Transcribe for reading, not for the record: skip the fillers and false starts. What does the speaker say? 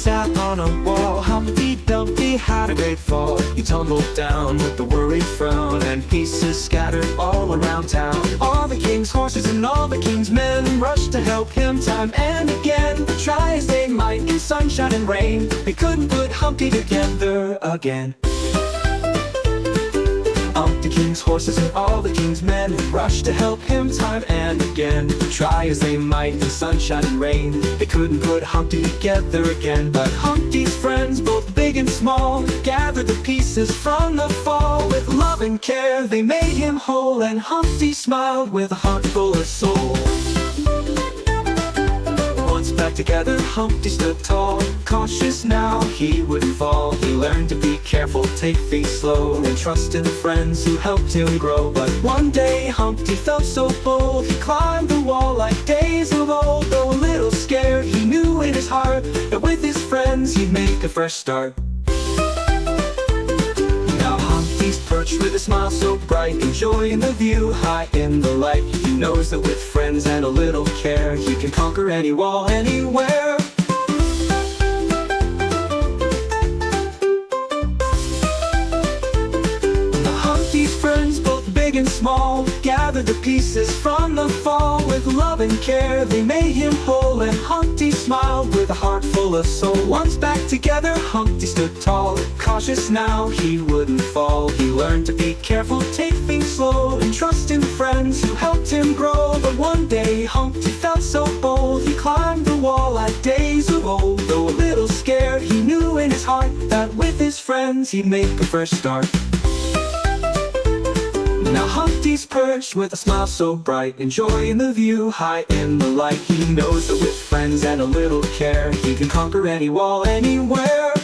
sat on a wall. Humpty Dumpty had a great fall. He tumbled down with the worried frown, and pieces scattered all around town. All the king's horses and all the king's men rushed to help him time and again. Try as they might in sunshine and rain, they couldn't put Humpty together again. The king's horses and all the king's men rushed to help him time and again. Try as they might in sunshine and rain, they couldn't put Humpty together again. But Humpty's friends, both big and small, gathered the pieces from the fall. With love and care they made him whole, and Humpty smiled with a heart full of soul. Once back together, Humpty stood tall. Cautious now, he wouldn't fall. He learned to be careful, take things slow, and trust in the friends who helped him grow. But one day Humpty felt so bold, he climbed the wall like days of old. Though a little scared, he knew in his heart that with his friends he'd make a fresh start. Now Humpty's perched with a smile so bright, enjoying the view high in the light. He knows that with friends and a little care, he can conquer any wall, anywhere. Humpty's friends, both big and small, gathered the pieces from the fall. With love and care they made him whole, and Humpty smiled with a heart full of soul. Once back together, Humpty stood tall. Cautious now, he wouldn't fall. He learned to be careful, take things slow, and trust in friends who helped him grow. But one day Humpty felt so bold, he climbed the wall like days of old. Though a little scared, he knew in his heart that with his friends he'd make a fresh start. Now Humpty's perched with a smile so bright, enjoying the view high in the light. He knows that with friends and a little care, he can conquer any wall, anywhere.